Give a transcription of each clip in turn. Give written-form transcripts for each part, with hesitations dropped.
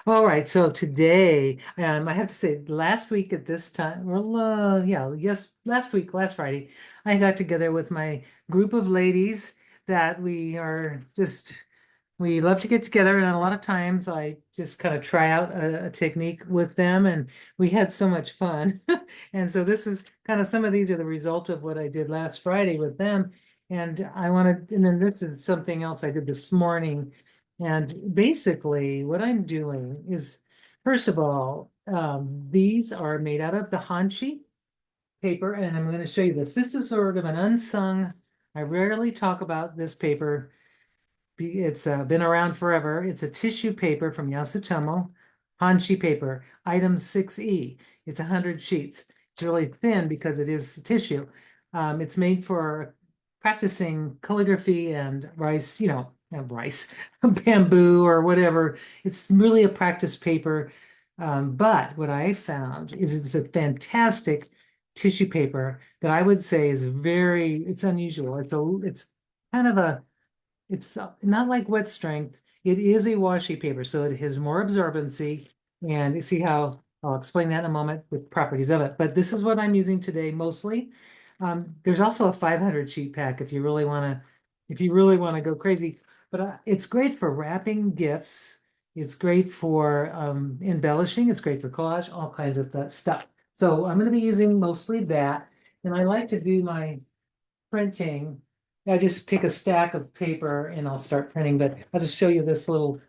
All right, so today, I have to say, last week at this time, well, yeah, yes, last week, last Friday, I got together with my group of ladies that we love to get together, and a lot of times I just kind of try out a technique with them, and we had so much fun. And so this is kind of some of these are the result of what I did last Friday with them, and then this is something else I did this morning. And basically, what I'm doing is, first of all, these are made out of the hanshi paper, and I'm going to show you this. This is sort of an unsung, I rarely talk about this paper. It's been around forever. It's a tissue paper from Yasutomo, hanshi paper, item 6E. It's 100 sheets. It's really thin because it is tissue. It's made for practicing calligraphy and rice, not rice, bamboo or whatever. It's really a practice paper. But what I found is it's a fantastic tissue paper that I would say is it's unusual. It's kind of it's not like wet strength. It is a washi paper, so it has more absorbency. And you see how I'll explain that in a moment with properties of it. But this is what I'm using today mostly. There's also a 500 sheet pack if you really want to go crazy. But it's great for wrapping gifts. It's great for embellishing. It's great for collage, all kinds of that stuff. So I'm going to be using mostly that. And I like to do my printing. I just take a stack of paper and I'll start printing, but I'll just show you this little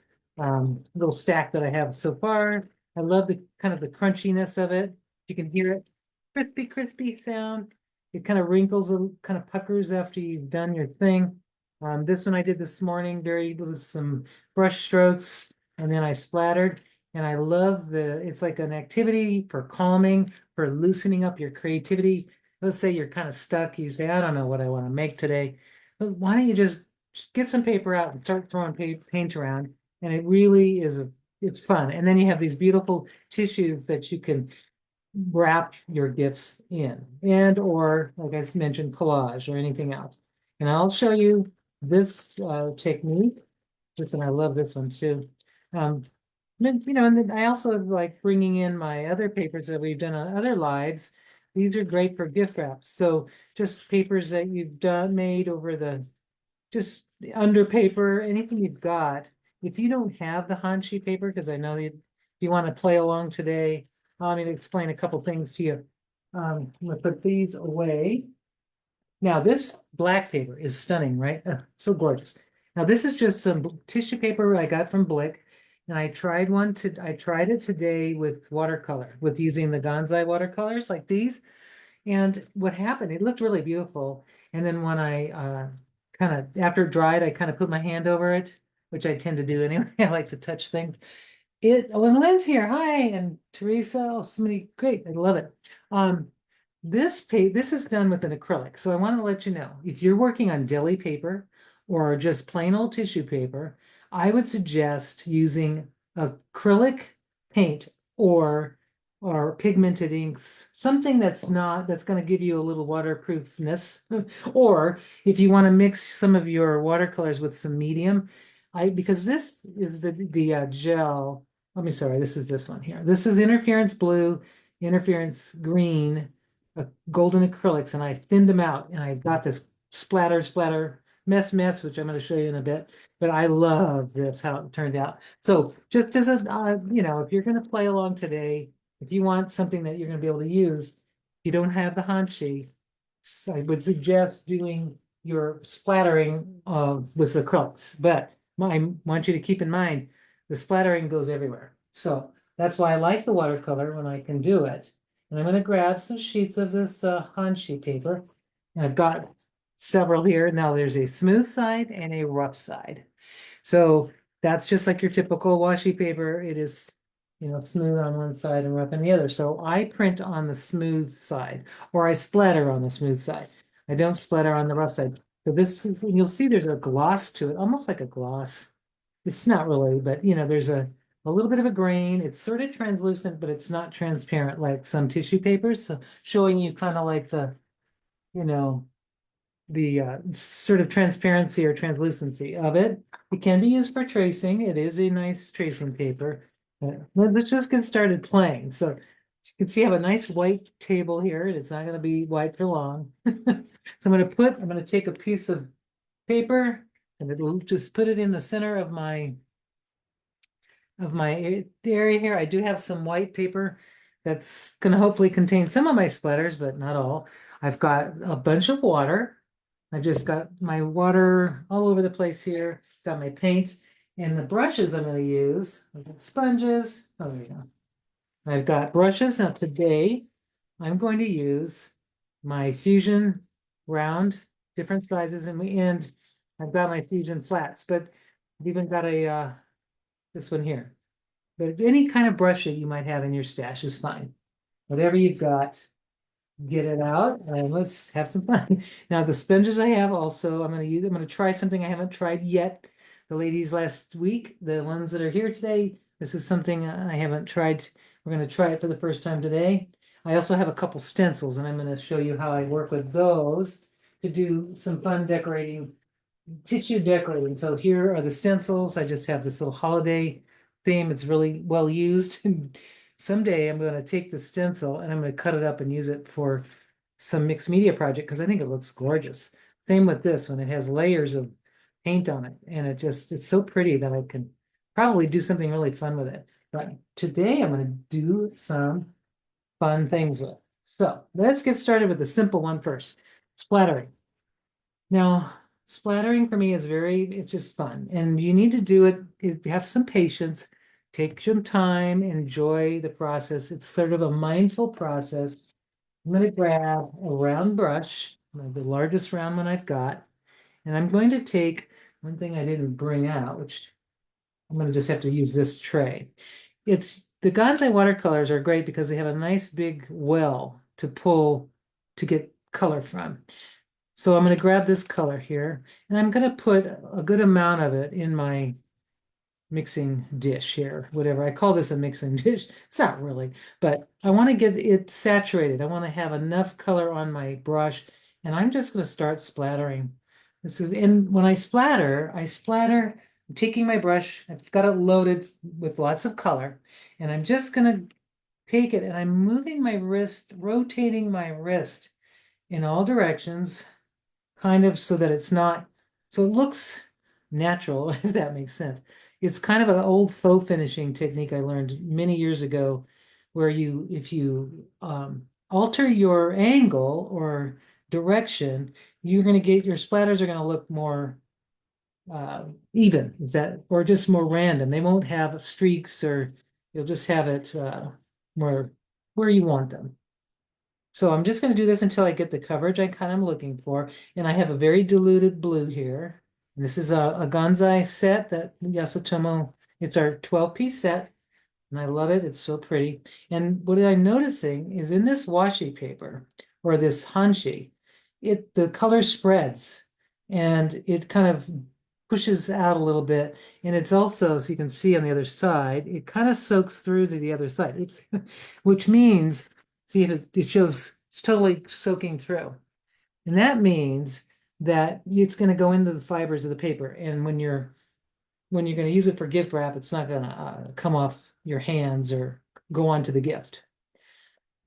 stack that I have so far. I love the kind of the crunchiness of it. You can hear it, crispy, crispy sound. It kind of wrinkles and kind of puckers after you've done your thing. This one I did this morning, very with some brush strokes, and then I splattered. And I love it's like an activity for calming, for loosening up your creativity. Let's say you're kind of stuck. You say, I don't know what I want to make today. But why don't you just get some paper out and start throwing paint around? And it really it's fun. And then you have these beautiful tissues that you can wrap your gifts in or like I mentioned, collage or anything else. And I'll show you this technique. And I love this one too. Um, and then I also like bringing in my other papers that we've done on other lives. These are great for gift wraps. So just papers that you've made over just under paper, anything you've got. If you don't have the Hanshi paper, because I know you want to play along today, I need to explain a couple things to you. I'm gonna put these away. Now, this black paper is stunning, right? So gorgeous. Now, this is just some tissue paper I got from Blick, and I tried it today with watercolor, with using the Gonzai watercolors like these. And what happened, it looked really beautiful. And then when I kind of, after it dried, I kind of put my hand over it, which I tend to do anyway. I like to touch things. And Lynn's here. Hi, and Teresa. Oh, so many great. I love it. Um, this is done with an acrylic. So I want to let you know if you're working on deli paper or just plain old tissue paper, I would suggest using acrylic paint or pigmented inks, something that's going to give you a little waterproofness. Or if you want to mix some of your watercolors with some medium, because this is the gel. Let me sorry, this is this one here. This is interference blue, interference green, golden acrylics, and I thinned them out, and I got this splatter, mess, which I'm going to show you in a bit. But I love this how it turned out. So just as if you're going to play along today, if you want something that you're going to be able to use, if you don't have the hanshi, I would suggest doing your splattering with acrylics. But I want you to keep in mind the splattering goes everywhere. So that's why I like the watercolor when I can do it. And I'm going to grab some sheets of this hanshi paper. And I've got several here. Now there's a smooth side and a rough side. So that's just like your typical washi paper. It is, smooth on one side and rough on the other. So I print on the smooth side, or I splatter on the smooth side. I don't splatter on the rough side. So you'll see there's a gloss to it, almost like a gloss. It's not really, but there's a little bit of a grain. It's sort of translucent, but it's not transparent like some tissue papers. So showing you kind of like you know, the sort of transparency or translucency of it. It can be used for tracing. It is a nice tracing paper. Let's just get started playing. So as you can see, I have a nice white table here. It's not going to be white for long. So I'm going to take a piece of paper and it'll just put it in the center of my area here. I do have some white paper that's going to hopefully contain some of my splatters, but not all. I've got a bunch of water. I've just got my water all over the place here. Got my paints and the brushes I'm going to use. I've got sponges. Oh, there you go. I've got brushes. Now today I'm going to use my Fusion round, different sizes, and I've got my Fusion flats, but I've even got a this one here. But any kind of brush that you might have in your stash is fine. Whatever you've got, get it out and let's have some fun. Now the sponges I have also, I'm going to try something I haven't tried yet. The ladies last week, the ones that are here today, this is something I haven't tried. We're going to try it for the first time today. I also have a couple stencils and I'm going to show you how I work with those to do some fun decorating, tissue decorating. So here are the stencils. I just have this little holiday theme. It's really well used. And someday I'm going to take the stencil and I'm going to cut it up and use it for some mixed media project because I think it looks gorgeous. Same with this one. It has layers of paint on it and it's so pretty that I can probably do something really fun with it. But today I'm going to do some fun things with it. So let's get started with the simple one first, splattering. Now, splattering for me is it's just fun. And you need to do it, have some patience, take some time, enjoy the process. It's sort of a mindful process. I'm going to grab a round brush, the largest round one I've got, and I'm going to take one thing I didn't bring out, which I'm going to just have to use this tray. It's the Gansai watercolors are great because they have a nice big well to pull to get color from. So I'm going to grab this color here and I'm going to put a good amount of it in my mixing dish here, whatever. I call this a mixing dish. It's not really, but I want to get it saturated. I want to have enough color on my brush and I'm just going to start splattering. And when I splatter, I'm taking my brush, I've got it loaded with lots of color, and I'm just going to take it and I'm moving my wrist, rotating my wrist in all directions kind of so that so it looks natural, if that makes sense. It's kind of an old faux finishing technique I learned many years ago, where if you alter your angle or direction, you're going to get your splatters are going to look more even, or just more random. They won't have streaks, or you'll just have it more where you want them. So I'm just going to do this until I get the coverage I kind of looking for. And I have a very diluted blue here. And this is a Gansai set that Yasutomo, it's our 12-piece set. And I love it. It's so pretty. And what I'm noticing is in this washi paper or this hanshi, the color spreads and it kind of pushes out a little bit. And it's also, so you can see on the other side, it kind of soaks through to the other side, which means, see if it shows it's totally soaking through. And that means that it's going to go into the fibers of the paper. And when you're going to use it for gift wrap, it's not going to come off your hands or go onto the gift.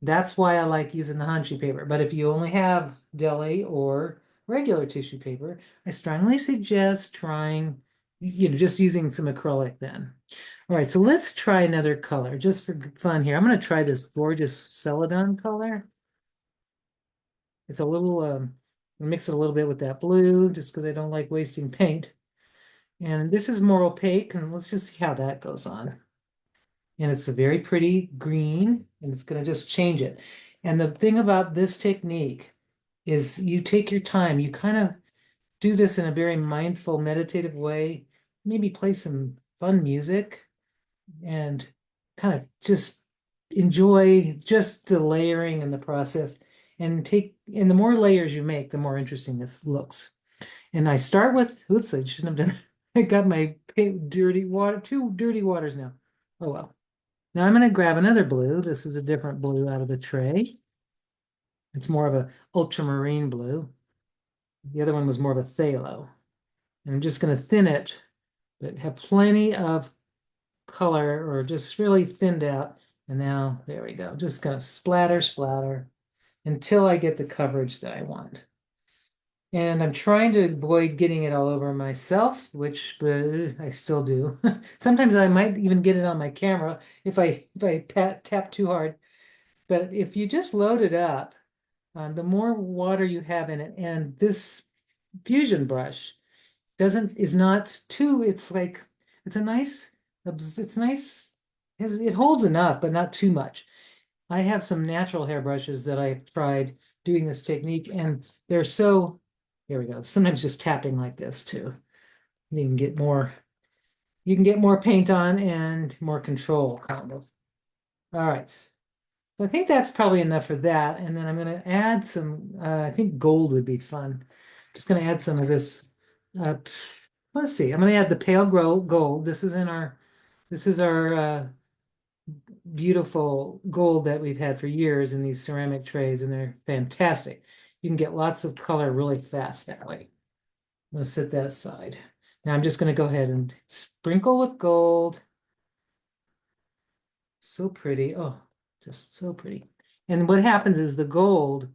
That's why I like using the hanshi paper. But if you only have deli or regular tissue paper, I strongly suggest trying, just using some acrylic then. All right, so let's try another color just for fun here. I'm going to try this gorgeous celadon color. It's a little, mix it a little bit with that blue just because I don't like wasting paint. And this is more opaque, and let's just see how that goes on. And it's a very pretty green, and it's going to just change it. And the thing about this technique is you take your time. You kind of do this in a very mindful, meditative way. Maybe play some fun music and kind of just enjoy just the layering and the process. And the more layers you make, the more interesting this looks. And I start with, oops, I shouldn't have done, I got my dirty water, two dirty waters now. Oh well. Now I'm going to grab another blue. This is a different blue out of the tray. It's more of a ultramarine blue. The other one was more of a phthalo. And I'm just going to thin it, but have plenty of color or just really thinned out. And now there we go. Just gonna splatter, splatter until I get the coverage that I want. And I'm trying to avoid getting it all over myself, which I still do. Sometimes I might even get it on my camera if I tap too hard. But if you just load it up, the more water you have in it, and this fusion brush is not too. It's like it's a nice. It's nice. It holds enough, but not too much. I have some natural hair brushes that I've tried doing this technique, and they're so. Here we go. Sometimes just tapping like this too. You can get more. You can get more paint on and more control, kind of. All right. So I think that's probably enough for that. And then I'm going to add some, I think gold would be fun. Just going to add some of this. Uh, let's see. I'm going to add the pale gold. This is our beautiful gold that we've had for years in these ceramic trays, and they're fantastic. You can get lots of color really fast that way. I'm going to set that aside. Now I'm just going to go ahead and sprinkle with gold. So pretty. Oh, just so pretty. And what happens is the gold,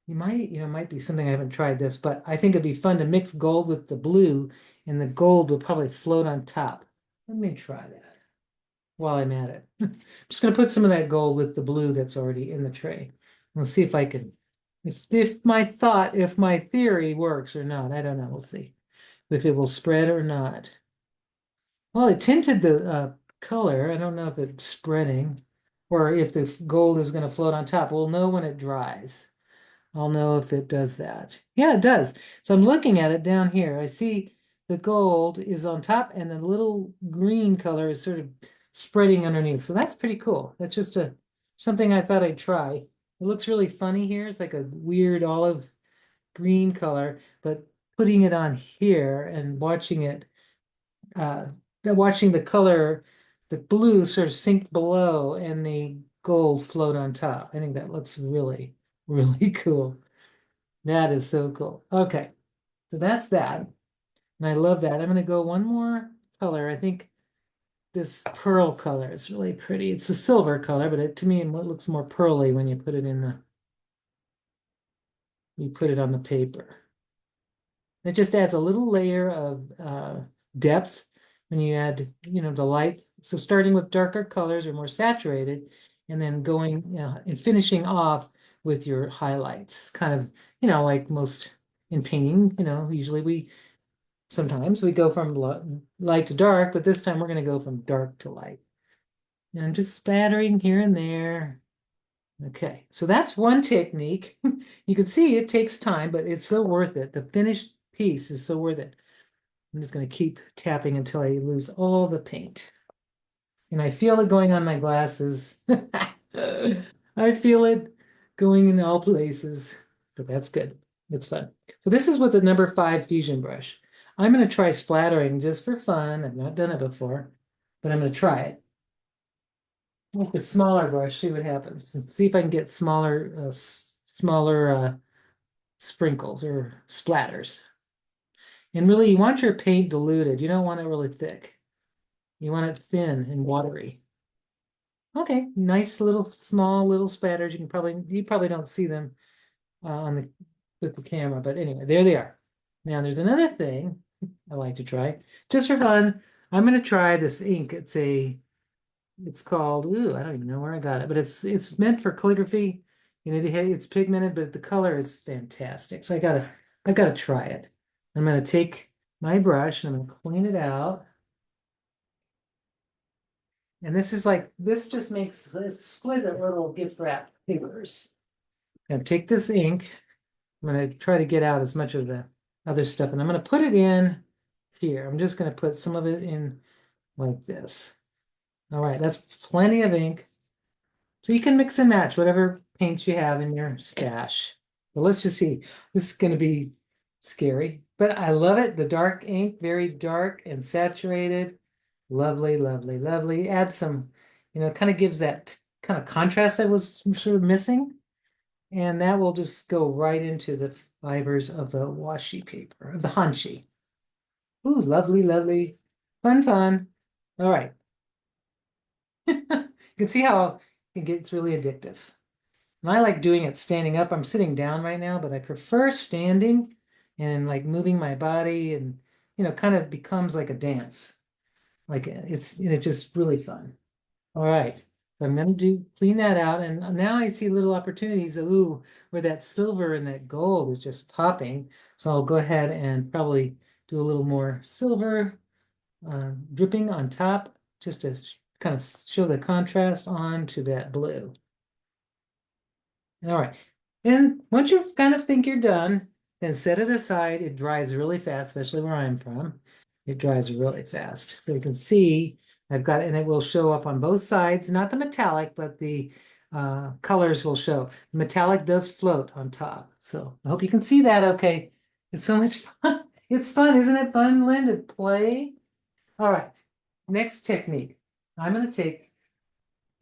might be something I haven't tried this, but I think it'd be fun to mix gold with the blue, and the gold will probably float on top. Let me try that while I'm at it. I'm just going to put some of that gold with the blue that's already in the tray. Let's see if I can, if my theory works or not. I don't know. We'll see if it will spread or not. Well, it tinted the color. I don't know if it's spreading or if the gold is going to float on top. We'll know when it dries. I'll know if it does that. Yeah, it does. So I'm looking at it down here. I see the gold is on top and the little green color is sort of spreading underneath. So that's pretty cool. That's just something I thought I'd try. It looks really funny here. It's like a weird olive green color, but putting it on here and uh, watching the color, the blue sort of sink below and the gold float on top. I think that looks really, really cool. That is so cool. Okay, so that's that. And I love that. I'm going to go one more color. I think this pearl color is really pretty. It's a silver color, but to me, it looks more pearly when you put it you put it on the paper. It just adds a little layer of depth when you add, the light. So starting with darker colors or more saturated, and then going, and finishing off with your highlights. Kind of, like most in painting, usually sometimes we go from light to dark, but this time we're going to go from dark to light. And I'm just spattering here and there. Okay, so that's one technique. You can see it takes time, but it's so worth it. The finished piece is so worth it. I'm just going to keep tapping until I lose all the paint. And I feel it going on my glasses. I feel it going in all places, but that's good. It's fun. So this is with the number 5 fusion brush. I'm going to try splattering just for fun. I've not done it before, but I'm going to try it. With the smaller brush, see what happens. See if I can get smaller sprinkles or splatters. And really, you want your paint diluted. You don't want it really thick. You want it thin and watery. Okay, nice little small little spatters. You probably don't see them with the camera, but anyway, there they are. Now there's another thing I like to try just for fun. I'm going to try this ink. It's called, I don't even know where I got it, but it's meant for calligraphy. It's pigmented, but the color is fantastic. So I gotta try it. I'm gonna take my brush and I'm gonna clean it out. And this just makes exquisite little gift wrap papers. I'm gonna take this ink. I'm gonna try to get out as much of the other stuff, and I'm gonna put it in here. I'm just gonna put some of it in like this. All right, that's plenty of ink. So you can mix and match whatever paints you have in your stash. But let's just see. This is going to be scary, but I love it. The dark ink, very dark and saturated. Lovely, lovely, lovely. Add some, kind of gives that kind of contrast I was sort of missing. And that will just go right into the fibers of the washi paper, of the hanshi. Ooh, lovely, lovely. Fun, fun. All right. You can see how it gets really addictive. And I like doing it standing up. I'm sitting down right now, but I prefer standing and like moving my body and kind of becomes like a dance. Like it's just really fun. All right. So I'm gonna do clean that out. And now I see little opportunities, ooh, where that silver and that gold is just popping. So I'll go ahead and probably do a little more silver dripping on top just to kind of show the contrast on to that blue. All right. And once you kind of think you're done, then set it aside. It dries really fast, especially where I'm from. It dries really fast. So you can see I've got, and it will show up on both sides, not the metallic, but the colors will show. The metallic does float on top. So I hope you can see that okay. It's so much fun. It's fun, isn't it fun, Lynn, to play? All right. Next technique. I'm going to take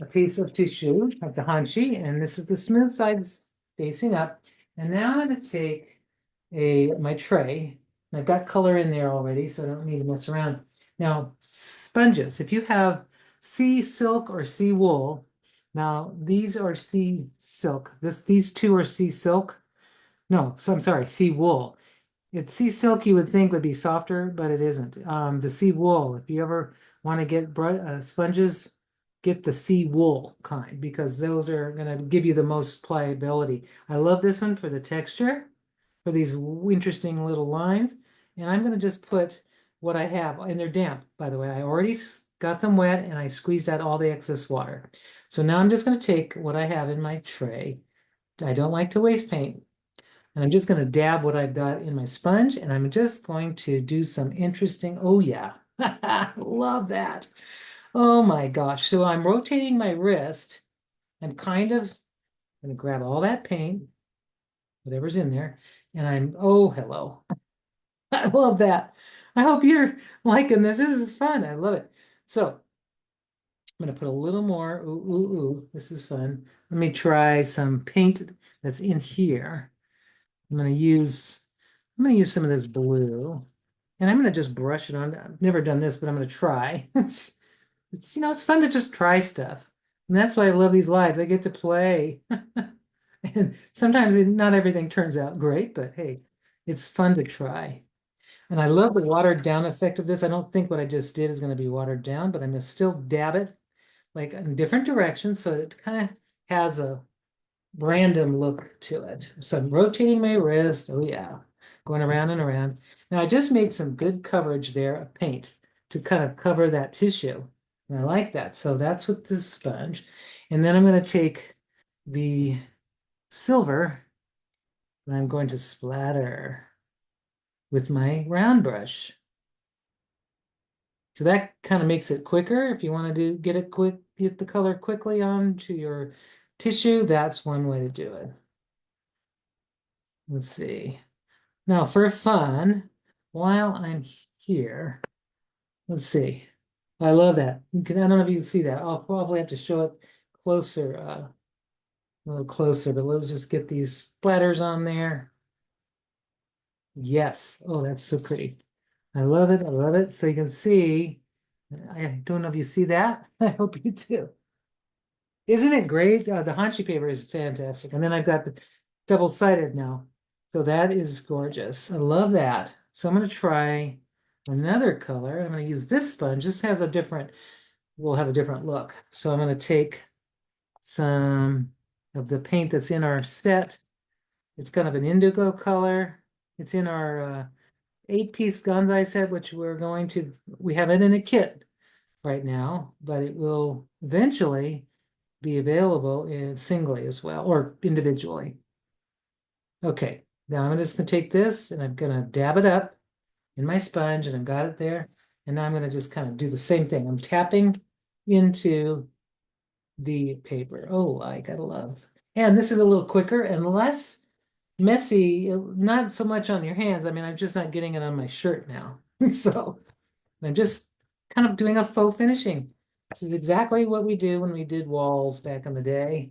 a piece of tissue, like the hanshi, and this is the smooth sides facing up. And now I'm going to take my tray. And I've got color in there already, so I don't need to mess around. Now, sponges. If you have sea silk or sea wool, now these are sea silk. These two are sea silk. No, so I'm sorry, sea wool. It's sea silk you would think would be softer, but it isn't. The sea wool, if you ever want to get sponges, get the sea wool kind because those are going to give you the most pliability. I love this one for the texture, for these interesting little lines. And I'm going to just put what I have, and they're damp, by the way. I already got them wet and I squeezed out all the excess water. So now I'm just going to take what I have in my tray. I don't like to waste paint. And I'm just going to dab what I've got in my sponge, and I'm just going to do some interesting, oh yeah, love that. Oh my gosh. So I'm rotating my wrist. I'm kind of going to grab all that paint, whatever's in there, and oh, hello. I love that. I hope you're liking this. This is fun. I love it. So I'm going to put a little more. Ooh, ooh, ooh. This is fun. Let me try some paint that's in here. I'm gonna use some of this blue, and I'm gonna just brush it on. I've never done this, but I'm gonna try. It's fun to just try stuff. And that's why I love these lives. I get to play. And sometimes not everything turns out great, but hey, it's fun to try. And I love the watered down effect of this. I don't think what I just did is going to be watered down, but I'm going to still dab it like in different directions so it kind of has a random look to it. So I'm rotating my wrist. Oh yeah, going around and around. Now I just made some good coverage there of paint to kind of cover that tissue. And I like that. So that's with this sponge. And then I'm going to take the silver and I'm going to splatter with my round brush. So that kind of makes it quicker. If you want to get the color quickly onto your tissue, that's one way to do it. Let's see. Now, for fun, while I'm here, let's see. I love that. I don't know if you can see that. I'll probably have to show it closer, a little closer, but let's just get these splatters on there. Yes. Oh, that's so pretty. I love it. I love it. So you can see, I don't know if you see that. I hope you do. Isn't it great? The Hanshi paper is fantastic. And then I've got the double-sided now. So that is gorgeous. I love that. So I'm going to try another color. I'm going to use this sponge. This has will have a different look. So I'm going to take some of the paint that's in our set. It's kind of an indigo color. It's in our 8-piece Gonzai set, which we have it in a kit right now, but it will eventually be available in singly as well, or individually. Okay, now I'm just gonna take this and I'm gonna dab it up in my sponge and I've got it there. And now I'm gonna just kind of do the same thing. I'm tapping into the paper. Oh, I gotta love. And this is a little quicker and less messy, not so much on your hands. I mean, I'm just not getting it on my shirt now. So I'm just kind of doing a faux finishing. This is exactly what we do when we did walls back in the day.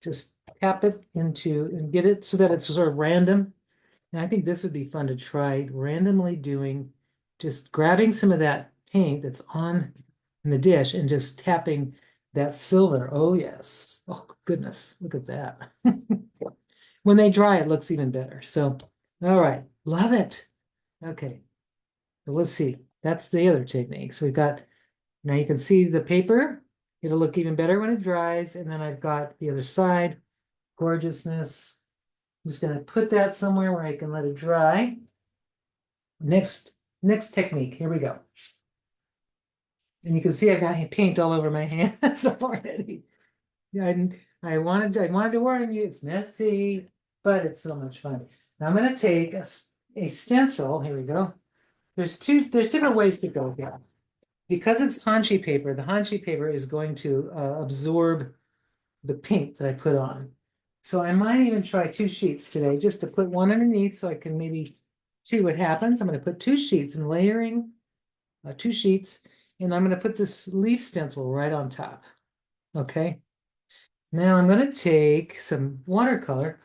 Just tap it into and get it so that it's sort of random. And I think this would be fun to try randomly doing, just grabbing some of that paint that's on in the dish and just tapping that silver. Oh, yes. Oh, goodness. Look at that. When they dry, it looks even better. So, all right. Love it. Okay. So let's see. That's the other technique. So we've got, now you can see the paper. It'll look even better when it dries. And then I've got the other side. Gorgeousness. I'm just going to put that somewhere where I can let it dry. Next technique. Here we go. And you can see I've got paint all over my hands already. Yeah, I wanted to warn you, it's messy, but it's so much fun. Now I'm going to take a stencil. Here we go. There's different ways to go here. Because it's Hanshi paper, the Hanshi paper is going to absorb the paint that I put on. So I might even try 2 sheets today, just to put one underneath so I can maybe see what happens. I'm going to put 2 sheets and layering 2 sheets, and I'm going to put this leaf stencil right on top. Okay. Now I'm going to take some watercolor.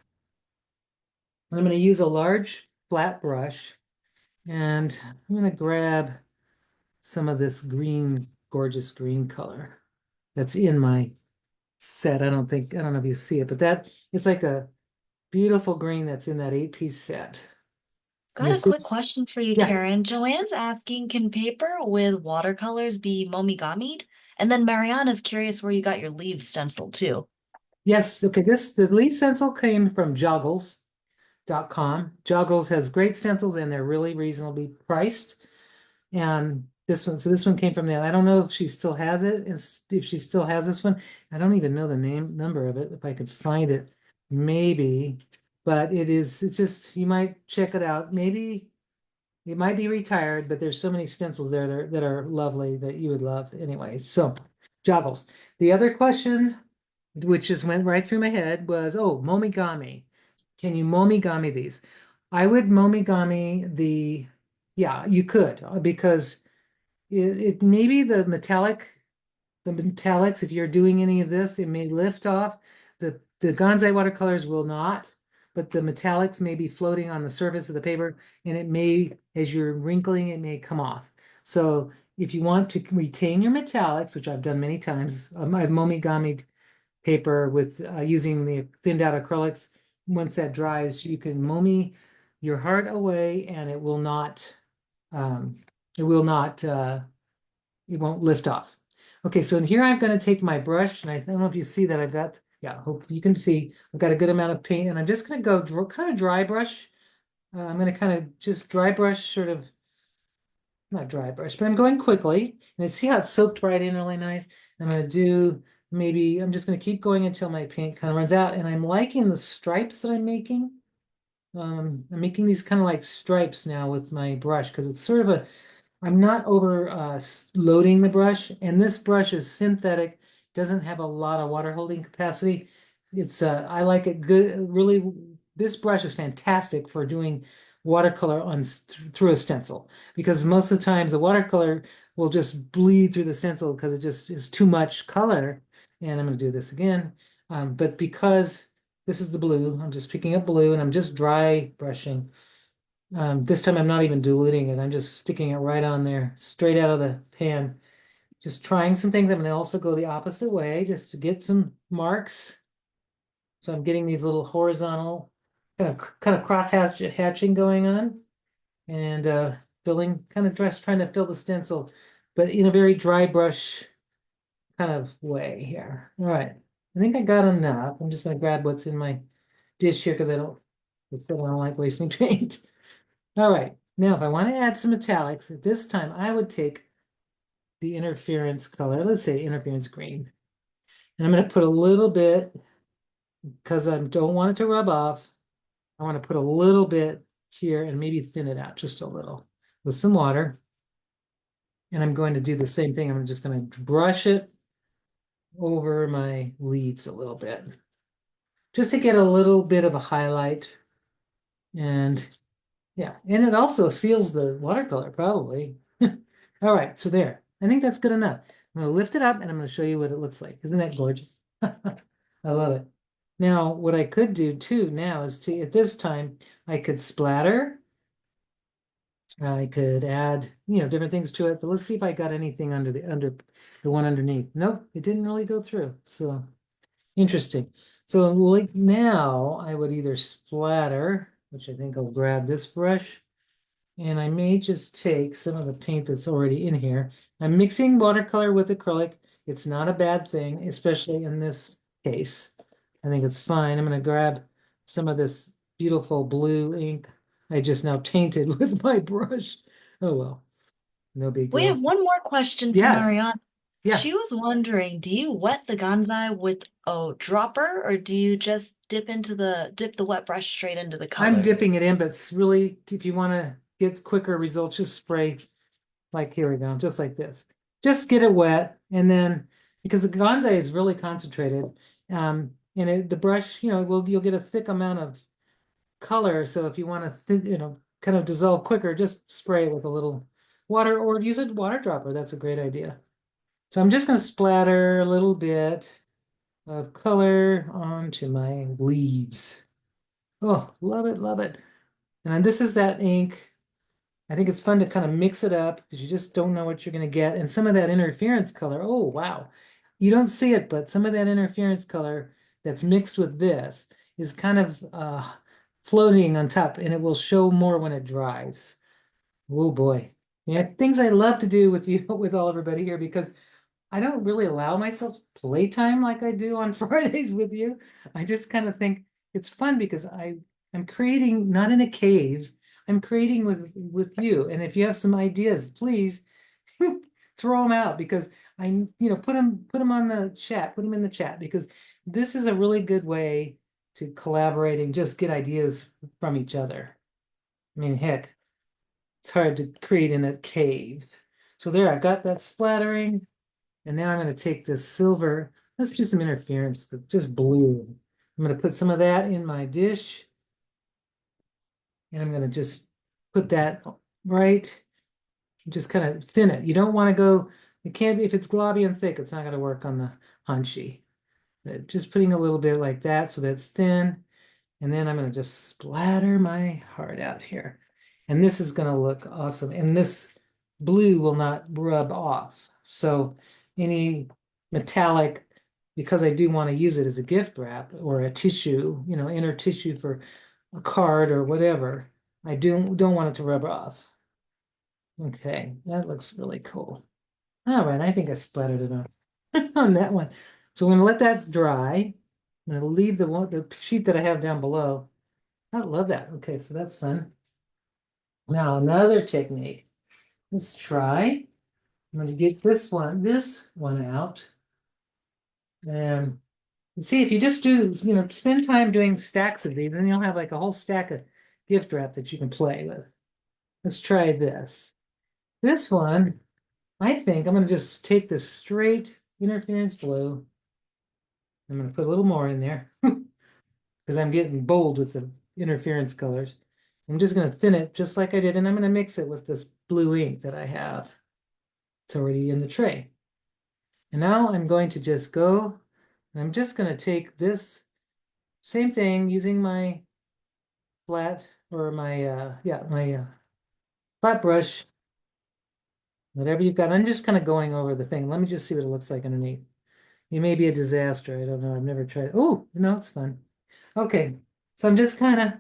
I'm going to use a large flat brush, and I'm going to grab some of this green, gorgeous green color that's in my set. I don't know if you see it, but it's like a beautiful green that's in that 8-piece set. And Got a it's quick just, question for you, yeah, Karen. Joanne's asking, can paper with watercolors be momigami'd? And then Mariana's curious where you got your leaves stencil too. yes. Okay, the leaf stencil came from joggles.com. Joggles has great stencils and they're really reasonably priced. And this one came from there. I don't know if she still has it. If she still has this one, I don't even know the number of it. If I could find it, maybe. But it's just, you might check it out. Maybe it might be retired, but there's so many stencils there that are lovely that you would love anyway. So, joggles. The other question, which just went right through my head, was, oh, momigami. Can you momigami these? I would momigami yeah, you could, because it maybe the metallics, if you're doing any of this, it may lift off. The Ganzai watercolors will not, but the metallics may be floating on the surface of the paper, and it may, as you're wrinkling, it may come off. So if you want to retain your metallics, which I've done many times, I've momigamied paper with using the thinned out acrylics. Once that dries, you can momi your heart away, and um, it will not it won't lift off. Okay, so in here I'm going to take my brush, and I don't know if you see that I've got, yeah, hope you can see I've got a good amount of paint, and I'm just going to go kind of dry brush. I'm going to kind of just dry brush, sort of, not dry brush, but I'm going quickly, and see how it's soaked right in really nice. I'm going to do, maybe I'm just going to keep going until my paint kind of runs out, and I'm liking the stripes that I'm making. I'm making these kind of like stripes now with my brush, because it's sort of I'm not over loading the brush, and this brush is synthetic, doesn't have a lot of water holding capacity. I like it good. Really, this brush is fantastic for doing watercolor through a stencil, because most of the times the watercolor will just bleed through the stencil because it just is too much color. And I'm going to do this again, but because this is the blue, I'm just picking up blue and I'm just dry brushing. This time I'm not even diluting it. I'm just sticking it right on there, straight out of the pan. Just trying some things. I'm going to also go the opposite way just to get some marks. So I'm getting these little horizontal kind of cross hatching going on, and filling, kind of just trying to fill the stencil, but in a very dry brush kind of way here. All right. I think I got enough. I'm just going to grab what's in my dish here because I don't like wasting paint. All right, now if I want to add some metallics, at this time I would take the interference color, let's say interference green, and I'm going to put a little bit, because I don't want it to rub off. I want to put a little bit here and maybe thin it out just a little with some water. And I'm going to do the same thing. I'm just going to brush it over my leaves a little bit, just to get a little bit of a highlight. And yeah, and it also seals the watercolor probably. All right, so there. I think that's good enough. I'm going to lift it up and I'm going to show you what it looks like. Isn't that gorgeous? I love it. Now, what I could do too now is at this time, I could splatter I could add, different things to it, but let's see if I got anything under the one underneath. Nope, it didn't really go through. So interesting. So like now I would either splatter, which I think I'll grab this brush, and I may just take some of the paint that's already in here. I'm mixing watercolor with acrylic. It's not a bad thing, especially in this case. I think it's fine. I'm going to grab some of this beautiful blue ink I just now tainted with my brush. Oh well, no big We have deal. one more question from Yes. Marianne. Yeah. She was wondering, do you wet the Ganzai with a dropper or do you just dip the wet brush straight into the I'm color? dipping it in, but it's really, if you want to get quicker results, just spray like here we go, just like this. Just get it wet, and then because the Gonzai is really concentrated, and the brush, you'll get a thick amount of color. So if you want to, kind of dissolve quicker, just spray it with a little water or use a water dropper. That's a great idea. So I'm just going to splatter a little bit of color onto my leaves. Oh, love it, love it. And this is that ink. I think it's fun to kind of mix it up because you just don't know what you're going to get. And some of that interference color, oh, wow. You don't see it, but some of that interference color that's mixed with this is kind of floating on top, and it will show more when it dries. Oh boy. Yeah, things I love to do with you, with all everybody here, because I don't really allow myself playtime like I do on Fridays with you. I just kind of think it's fun because I'm creating not in a cave. I'm creating with you. And if you have some ideas, please throw them out because put them on the chat, put them in the chat because this is a really good way to collaborate and just get ideas from each other. I mean, heck, it's hard to create in a cave. So there, I got that splattering. And now I'm going to take this silver. Let's do some interference, just blue. I'm going to put some of that in my dish. And I'm going to just put that right, just kind of thin it. You don't want to go, it can't be, if it's globby and thick, it's not going to work on the hanshi. But just putting a little bit like that so that's thin. And then I'm going to just splatter my heart out here. And this is going to look awesome. And this blue will not rub off. So any metallic, because I do want to use it as a gift wrap or a tissue, inner tissue for a card or whatever, I don't want it to rub off. Okay, that looks really cool. All right, I think I splattered it on, on that one. So I'm going to let that dry. I'm going to leave the sheet that I have down below. I love that. Okay, so that's fun. Now another technique. Let's try. I'm going to get this one out. And see if you just do, spend time doing stacks of these, and you'll have like a whole stack of gift wrap that you can play with. Let's try this. This one, I think I'm going to just take this straight interference blue. I'm going to put a little more in there because I'm getting bold with the interference colors. I'm just going to thin it just like I did, and I'm going to mix it with this blue ink that I have. It's already in the tray. And now I'm going to just go, and I'm just going to take this same thing using my flat or my flat brush, whatever you've got. I'm just kind of going over the thing. Let me just see what it looks like underneath. It may be a disaster. I don't know. I've never tried. Oh, no, it's fun. Okay, so I'm just kind of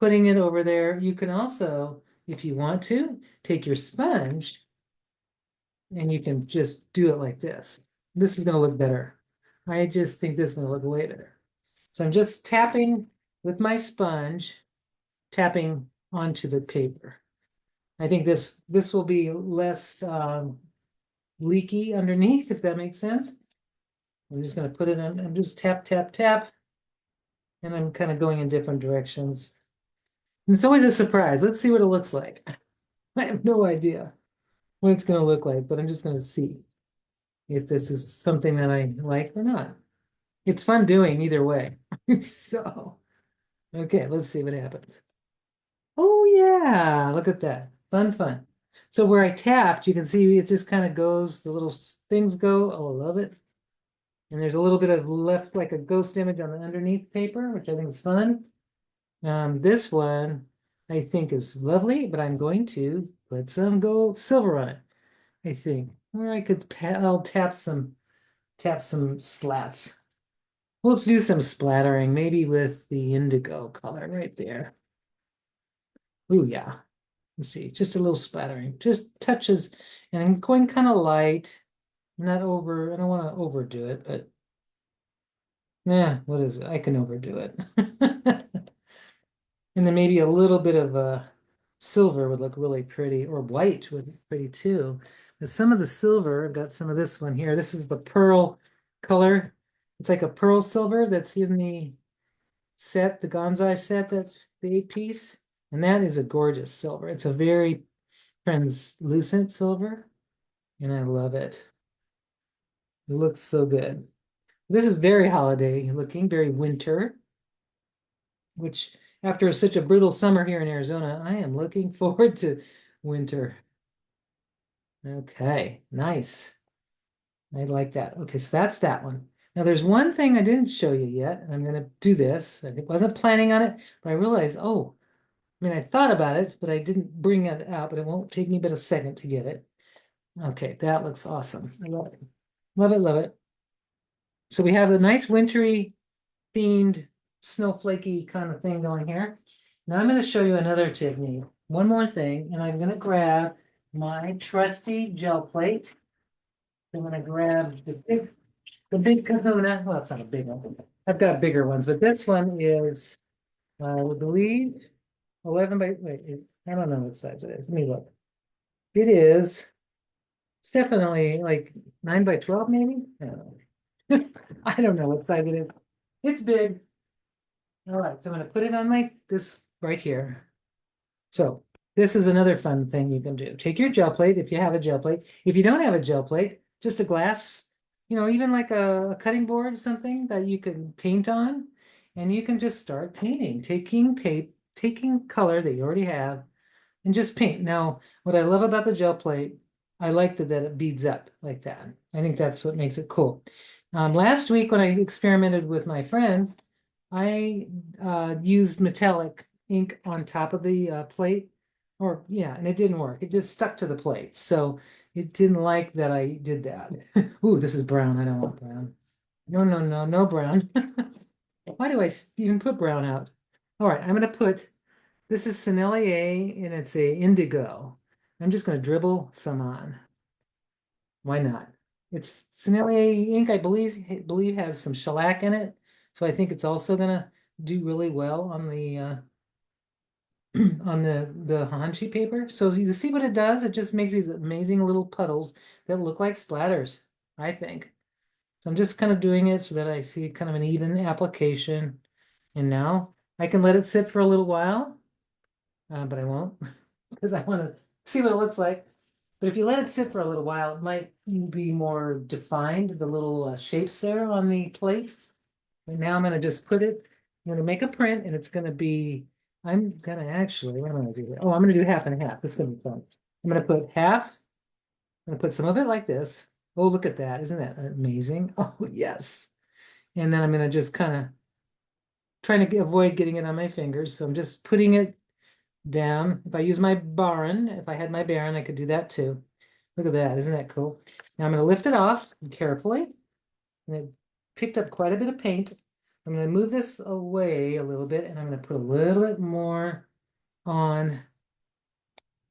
putting it over there. You can also, if you want to, take your sponge and you can just do it like this. This is going to look better. I just think this is going to look way better. So I'm just tapping with my sponge, tapping onto the paper. I think this will be less leaky underneath, if that makes sense. I'm just going to put it in and just tap, tap, tap. And I'm kind of going in different directions. And it's always a surprise. Let's see what it looks like. I have no idea what it's going to look like, but I'm just going to see if this is something that I like or not. It's fun doing either way. So, okay, let's see what happens. Oh yeah, look at that. Fun, fun. So where I tapped, you can see it just kind of goes, the little things go. Oh, I love it. And there's a little bit of left like a ghost image on the underneath paper, which I think is fun. This one I think is lovely, but I'm going to put some gold silver on it, I think. Or I could I'll tap some splats. Well, let's do some splattering, maybe with the indigo color right there. Ooh, yeah. Let's see, just a little splattering, just touches, and I'm going kind of light, not over, I don't want to overdo it, but yeah, what is it? I can overdo it. And then maybe a little bit of silver would look really pretty, or white would look pretty too. But some of the silver, I've got some of this one here. This is the pearl color. It's like a pearl silver that's in the set, the Gonzai set, that's the 8-piece. And that is a gorgeous silver. It's a very translucent silver, and I love it. It looks so good. This is very holiday looking, very winter, which after such a brutal summer here in Arizona, I am looking forward to winter. Okay, nice. I like that. Okay, so that's that one. Now there's one thing I didn't show you yet, and I'm going to do this. I wasn't planning on it, but I realized, oh, I mean, I thought about it, but I didn't bring it out, but it won't take me but a second to get it. Okay, that looks awesome. I love it. Love it, love it. So we have the nice wintry themed snowflakey kind of thing going here. Now I'm going to show you another technique. One more thing, and I'm going to grab my trusty gel plate. I'm going to grab the big kahuna. Well, it's not a big one. I've got bigger ones, but this one is, I believe, 11 by, wait, I don't know what size it is. Let me look. It is, it's definitely like 9 by 12, maybe? I don't know. I don't know what size it is. It's big. All right, so I'm going to put it on like this right here. So this is another fun thing you can do. Take your gel plate if you have a gel plate. If you don't have a gel plate, just a glass, even like a cutting board, something that you can paint on, and you can just start painting, taking color that you already have, and just paint. Now, what I love about the gel plate, I like that it beads up like that. I think that's what makes it cool. Last week when I experimented with my friends, I used metallic ink on top of the plate, or yeah, and it didn't work. It just stuck to the plate. So it didn't like that I did that. Ooh, this is brown. I don't want brown. No, no, no, no brown. Why do I even put brown out? All right, I'm going to put, this is Sennelier and it's a indigo. I'm just going to dribble some on. Why not? It's Sennelier ink, I believe has some shellac in it. So I think it's also gonna do really well on the on the hanchi paper. So you see what it does? It just makes these amazing little puddles that look like splatters, I think. So I'm just kind of doing it so that I see kind of an even application. And now I can let it sit for a little while, but I won't because I want to see what it looks like. But if you let it sit for a little while, it might be more defined, the little shapes there on the plates. And now I'm going to just put it, I'm going to make a print and it's going to be, I'm going to actually, what am I going to do here? Oh, I'm going to do half and half. This is going to be fun. I'm going to put half, I'm going to put some of it like this. Oh, look at that. Isn't that amazing? Oh, yes. And then I'm going to just kind of trying to avoid getting it on my fingers. So I'm just putting it down. If I use my baron, if I had my baron, I could do that too. Look at that. Isn't that cool? Now I'm going to lift it off carefully. And it picked up quite a bit of paint. I'm going to move this away a little bit and I'm going to put a little bit more on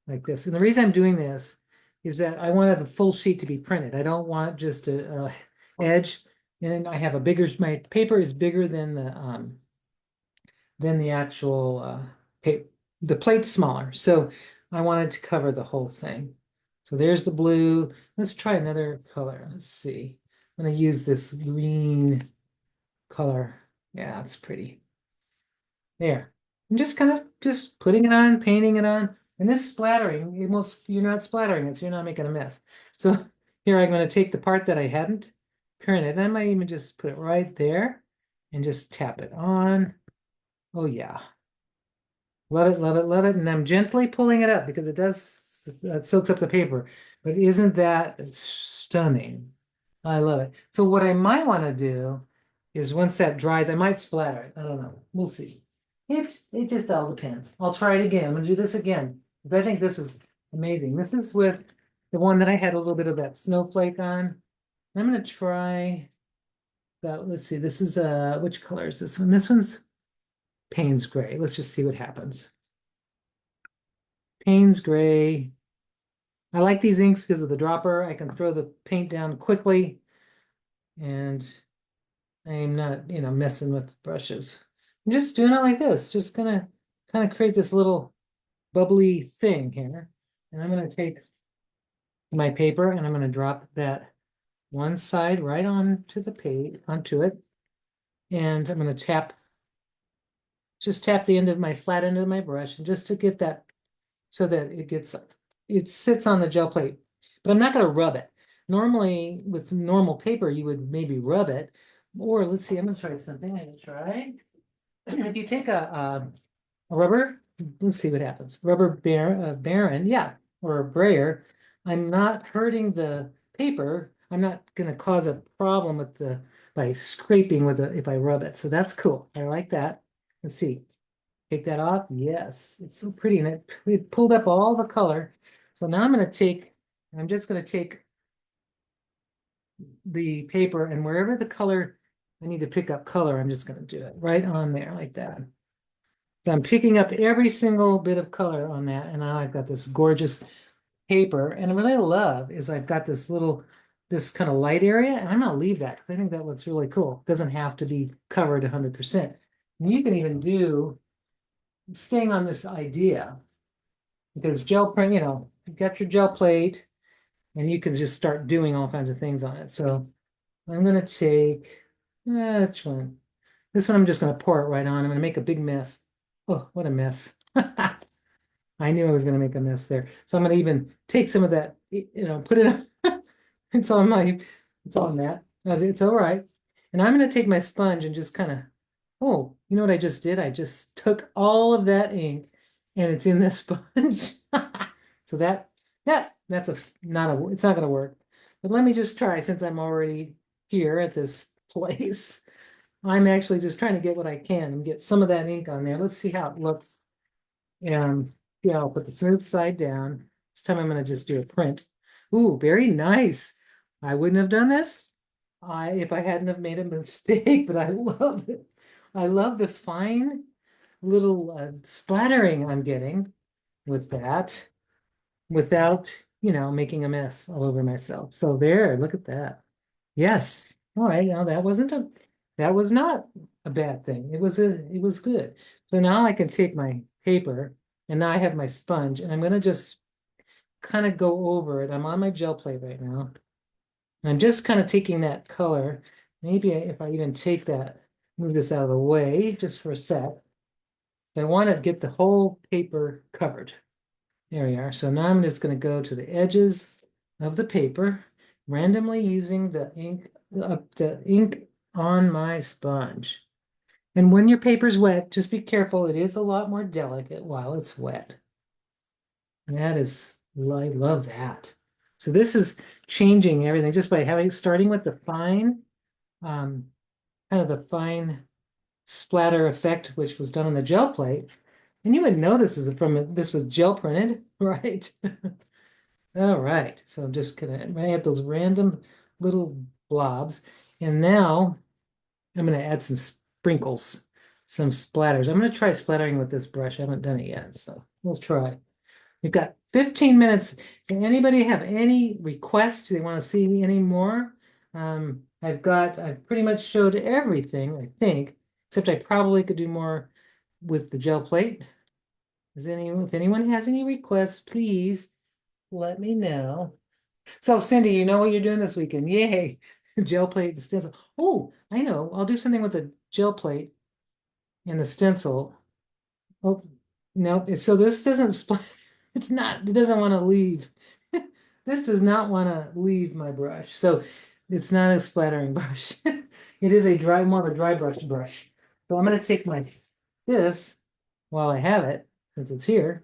like this. And the reason I'm doing this is that I want the full sheet to be printed. I don't want just a edge. And I have a bigger, my paper is bigger than the actual paper. The plate's smaller. So I wanted to cover the whole thing. So there's the blue. Let's try another color. Let's see. I'm going to use this green color. Yeah, it's pretty. There. I'm just kind of just putting it on, painting it on. And this splattering, you're not splattering it, so you're not making a mess. So here I'm going to take the part that I hadn't printed, and I might even just put it right there and just tap it on. Oh yeah. Love it, love it, love it. And I'm gently pulling it up because it soaks up the paper. But isn't that stunning? I love it. So what I might want to do is once that dries, I might splatter it. I don't know. We'll see. It just all depends. I'll try it again. I'm gonna do this again. Because I think this is Amazing. This is with the one that I had a little bit of that snowflake on. I'm gonna try that. Let's see, this is which color is this one? This one's Payne's gray. Let's just see what happens. Payne's gray. I like these inks because of the dropper. I can throw the paint down quickly and I'm not, messing with brushes. I'm just doing it like this, just gonna kind of create this little bubbly thing here. And I'm gonna take my paper and I'm gonna drop that one side right onto the page, onto it. And I'm gonna just tap the end of my flat end of my brush and just to get that so that it sits on the gel plate. But I'm not gonna rub it. Normally with normal paper, you would maybe rub it. Or let's see, I'm gonna try something. I'm gonna try. If you take a rubber, let's see what happens. Baron, yeah, or a brayer. I'm not hurting the paper. I'm not going to cause a problem with by scraping with it if I rub it. So that's cool. I like that. Let's see. Take that off. Yes, it's so pretty, and it pulled up all the color. So now I'm just going to take the paper and wherever the color I need to pick up color, I'm just going to do it right on there like that. So I'm picking up every single bit of color on that, and now I've got this gorgeous paper. And what I love is I've got this kind of light area, and I'm gonna leave that because I think that looks really cool. It doesn't have to be covered 100%. And you can even do, staying on this idea, because gel print, you've got your gel plate, and you can just start doing all kinds of things on it. So I'm gonna take, which one? This one I'm just gonna pour it right on. I'm gonna make a big mess. Oh, what a mess. I knew I was going to make a mess there. So I'm going to even take some of that, put it on. It's on it's on that. It's all right. And I'm going to take my sponge and just kind of, oh, you know what I just did? I just took all of that ink and it's in this sponge. So that's it's not going to work. But let me just try since I'm already here at this place. I'm actually just trying to get what I can and get some of that ink on there. Let's see how it looks. And yeah, I'll put the smooth side down. This time I'm going to just do a print. Ooh, very nice. I wouldn't have done this if I hadn't have made a mistake, but I love it. I love the fine little splattering I'm getting with that without, making a mess all over myself. So there, look at that. Yes. All right. Now that was not a bad thing. It was good. So now I can take my paper and now I have my sponge and I'm going to just kind of go over it. I'm on my gel plate right now. I'm just kind of taking that color. Maybe if I even take that, move this out of the way just for a sec. I want to get the whole paper covered. There we are. So now I'm just going to go to the edges of the paper, randomly using the ink on my sponge. And when your paper's wet, just be careful. It is a lot more delicate while it's wet. And I love that. So this is changing everything just by starting with the fine, kind of the fine splatter effect, which was done on the gel plate. And you would know this was gel printed, right? All right, so I'm just gonna add those random little blobs. And now I'm gonna add some sprinkles, some splatters. I'm gonna try splattering with this brush. I haven't done it yet, so we'll try. We've got 15 minutes. Does anybody have any requests? Do they want to see any more? I've pretty much showed everything, I think, except I probably could do more with the gel plate. If anyone has any requests, please let me know. So Cindy, you know what you're doing this weekend. Yay. Gel plate, the stencil. Oh, I know. I'll do something with the gel plate and the stencil. Oh, no. So this doesn't split. It doesn't want to leave. This does not want to leave my brush. So it's not a splattering brush. It is more of a dry brush. So I'm going to take this while I have it, since it's here,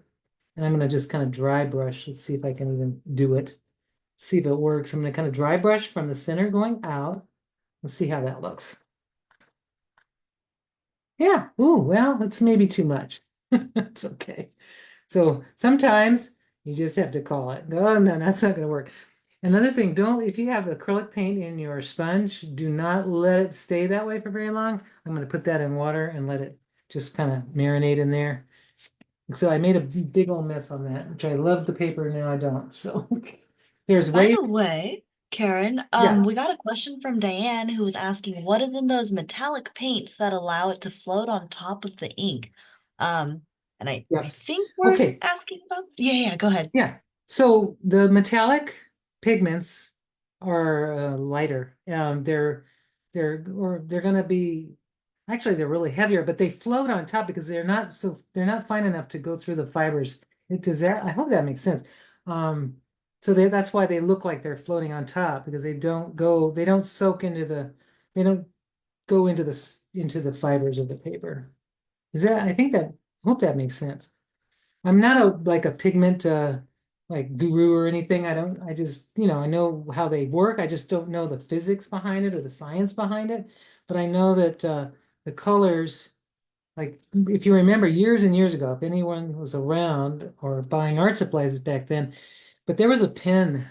and I'm going to just kind of dry brush. Let's see if I can even do it. See if it works. I'm going to kind of dry brush from the center going out. Let's see how that looks. Yeah. Ooh, well, it's maybe too much. It's okay. So sometimes You just have to call it. Oh, no, that's not going to work. Another thing, don't, if you have acrylic paint in your sponge, do not let it stay that way for very long. I'm going to put that in water and let it just kind of marinate in there. So I made a big old mess on that, which I love the paper, now I don't. So there's By way, the way, Karen, yeah, we got a question from Diane who was asking what is in those metallic paints that allow it to float on top of the ink? Um, and I yes. think we're Okay, asking about, yeah, yeah, go ahead. yeah. So the metallic pigments are lighter. They're gonna be actually they're really heavier, but they float on top because they're not fine enough to go through the fibers. It does that. I hope that makes sense. Um, so that's why they look like they're floating on top because they don't soak into they don't go into the fibers of the paper. I think that hope that makes sense. I'm not like a pigment like guru or anything. I just, I know how they work. I just don't know the physics behind it or the science behind it. But I know that the colors, like if you remember years and years ago, if anyone was around or buying art supplies back then, but there was a pen,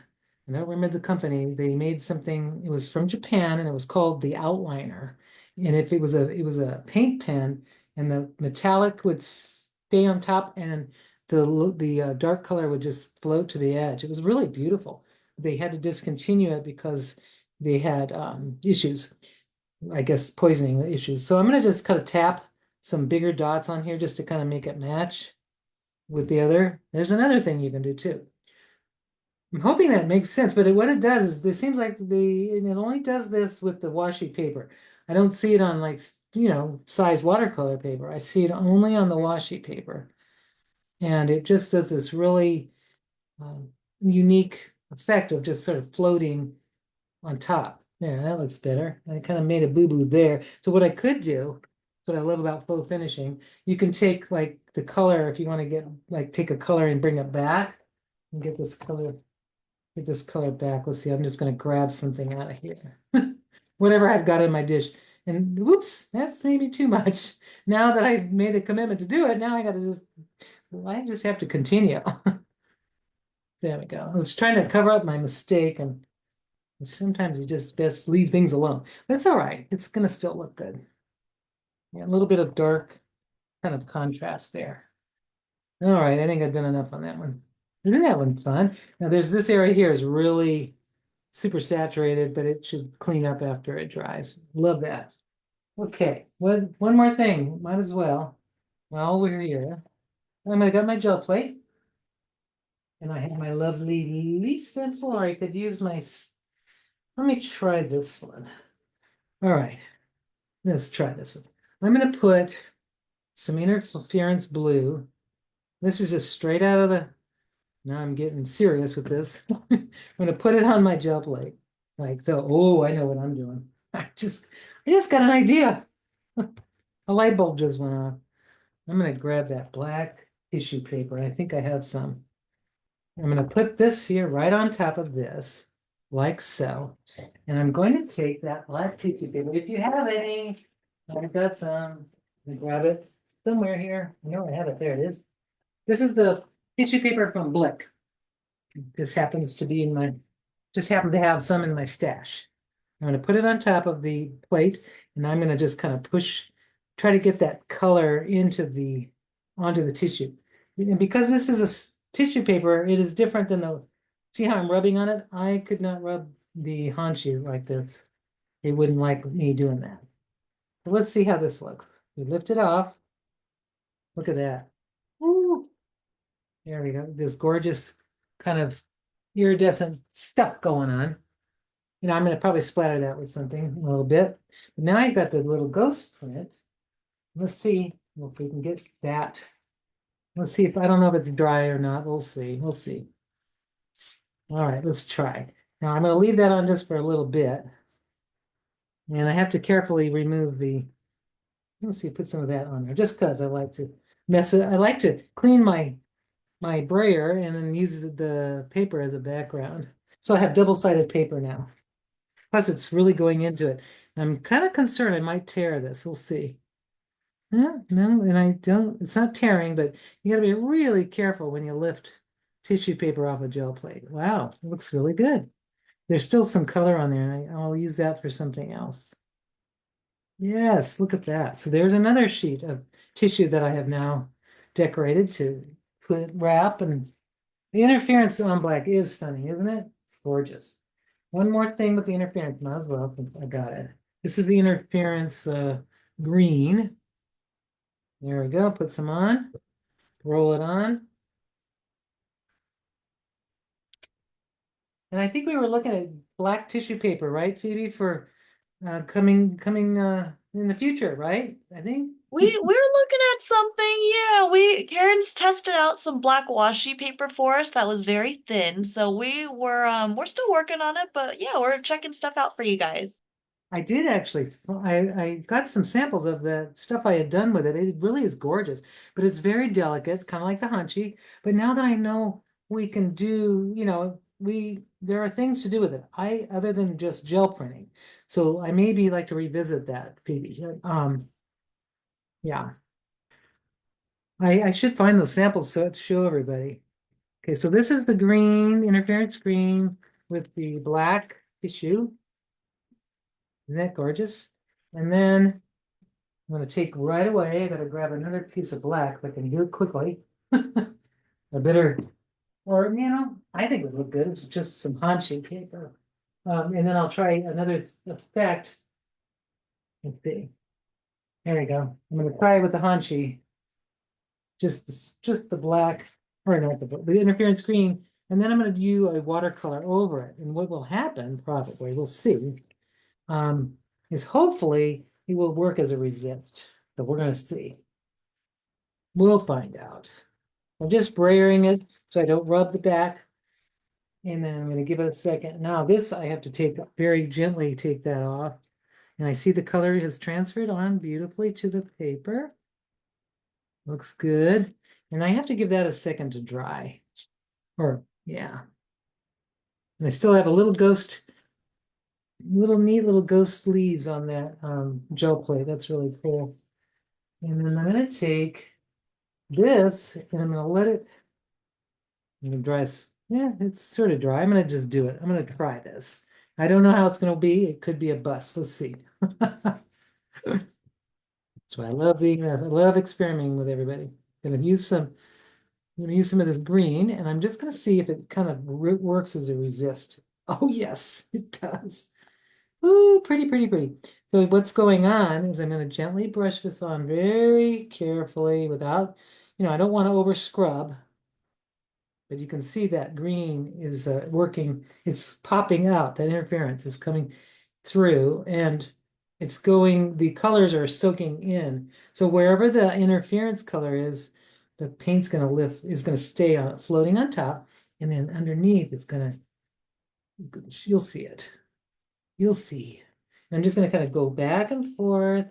I don't remember the company. They made something, it was from Japan and it was called the outliner. And if it was a paint pen and the metallic would stay on top and the dark color would just float to the edge. It was really beautiful. They had to discontinue it because they had issues, I guess poisoning issues. So I'm gonna just kind of tap some bigger dots on here just to kind of make it match with the other. There's another thing you can do too. I'm hoping that makes sense, but what it does is it seems like and it only does this with the washi paper. I don't see it on like, size watercolor paper. I see it only on the washi paper. And it just does this really um, unique effect of just sort of floating on top. There, that looks better. I kind of made a boo-boo there. So what I could do, what I love about faux finishing, you can take like the color if you want to take a color and bring it back and get this color back. Let's see, I'm just going to grab something out of here. Whatever I've got in my dish. And whoops, that's maybe too much. Now that I've made a commitment to do it, now I just have to continue. There we go. I was trying to cover up my mistake, and sometimes you just best leave things alone. That's all right. It's gonna still look good. Yeah, a little bit of dark kind of contrast there. All right, I think I've done enough on that one. Isn't that one fun? Now there's this area here is really super saturated, but it should clean up after it dries. Love that. Okay, one more thing. Might as well. While we're here, I got my gel plate, and I have my lovely leaf stencil, or I could use let me try this one. All right, let's try this one. I'm going to put some interference blue. This is just straight out of now I'm getting serious with this. I'm going to put it on my gel plate. Like so. Oh, I know what I'm doing. I just got an idea. A light bulb just went off. I'm going to grab that black tissue paper. I think I have some. I'm going to put this here right on top of this, like so. And I'm going to take that black tissue paper. If you have any, I've got some. Grab it somewhere here. I know I have it. There it is. This is the tissue paper from Blick. This happens to be just happen to have some in my stash. I'm going to put it on top of the plate, and I'm going to just kind of try to get that color onto the tissue. And because this is a tissue paper, it is different than see how I'm rubbing on it? I could not rub the honshu like this. It wouldn't like me doing that. So let's see how this looks. We lift it off. Look at that. Woo. There we go. This gorgeous kind of iridescent stuff going on. I'm going to probably splatter that with something a little bit. But now I've got the little ghost print. Let's see if we can get that. Let's see if I don't know if it's dry or not. We'll see. We'll see. All right, let's try. Now I'm going to leave that on just for a little bit. And I have to carefully remove let's see, put some of that on there just because I like to mess it. I like to clean my brayer and then use the paper as a background. So I have double-sided paper now. Plus, it's really going into it. I'm kind of concerned I might tear this. We'll see. No, and I don't, it's not tearing, but you got to be really careful when you lift tissue paper off a gel plate. Wow, it looks really good. There's still some color on there, and I'll use that for something else. Yes, look at that. So there's another sheet of tissue that I have now decorated to put wrap, and the interference on black is stunning, isn't it? It's gorgeous. One more thing with the interference, might as well, since I got it. This is the interference green. There we go. Put some on, roll it on. And I think we were looking at black tissue paper, right, Phoebe, for coming in the future, right? I think. We're looking at something, yeah. Karen's tested out some black washi paper for us that was very thin. So we're still working on it, but yeah, we're checking stuff out for you guys. I did actually. I got some samples of the stuff I had done with it. It really is gorgeous, but it's very delicate, kind of like the Hanchi. But now that I know we can do, there are things to do with it. Other than just gel printing. So I maybe like to revisit that, Phoebe. Yeah. I should find those samples so to show everybody. Okay, so this is the green interference green with the black tissue. Isn't that gorgeous? And then I'm going to take right away. I got to grab another piece of black if I can do it quickly. A bitter, or I think it would look good. It's just some Hanshi paper. And then I'll try another effect. Let's see. There we go. I'm going to try it with the Hanshi. Just the black, or not the interference green. And then I'm going to do a watercolor over it. And what will happen, probably, we'll see, is hopefully it will work as a resist. So we're going to see. We'll find out. I'm just brayering it so I don't rub the back. And then I'm going to give it a second. Now this I have to take very gently take that off. And I see the color has transferred on beautifully to the paper. Looks good. And I have to give that a second to dry. Or yeah. And I still have a little neat little ghost leaves on that gel plate. That's really cool. And then I'm going to take this and I'm going to let it dry. Yeah, it's sort of dry. I'm going to just do it. I'm going to try this. I don't know how it's going to be. It could be a bust. Let's see. So I love experimenting with everybody. Gonna use some, I'm gonna use some of this green, and I'm just gonna see if it kind of works as a resist. Oh yes, it does. Ooh, pretty, pretty, pretty. So what's going on is I'm gonna gently brush this on very carefully without, I don't want to over scrub, but you can see that green is working. It's popping out. That interference is coming through, and the colors are soaking in. So wherever the interference color is, the paint's going to is going to stay floating on top, and then underneath it's going to, you'll see it. You'll see. And I'm just going to kind of go back and forth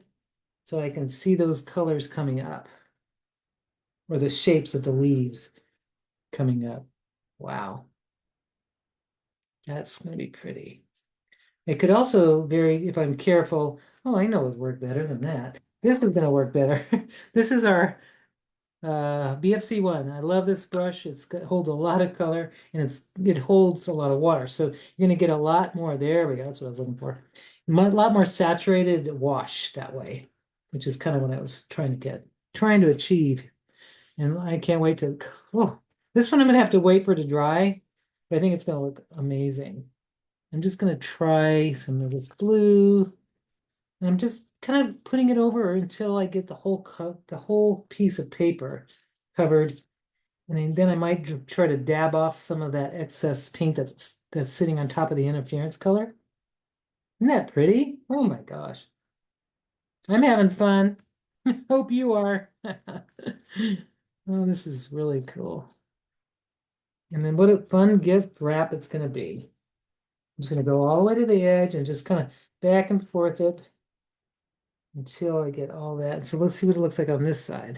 so I can see those colors coming up, or the shapes of the leaves coming up. Wow. That's going to be pretty. It could also vary if I'm careful. Oh, I know it would work better than that. This is going to work better. This is our BFC1. I love this brush. It holds a lot of color and it holds a lot of water. So you're going to get a lot more. There we go. That's what I was looking for. A lot more saturated wash that way, which is kind of what I was trying to achieve. And I can't wait to, oh, this one I'm going to have to wait for it to dry, but I think it's going to look amazing. I'm just going to try some of this blue. And I'm just kind of putting it over until I get the whole piece of paper covered. And then I might try to dab off some of that excess paint that's sitting on top of the interference color. Isn't that pretty? Oh my gosh. I'm having fun. Hope you are. Oh, this is really cool. And then what a fun gift wrap it's going to be. I'm just going to go all the way to the edge and just kind of back and forth it until I get all that. So let's see what it looks like on this side.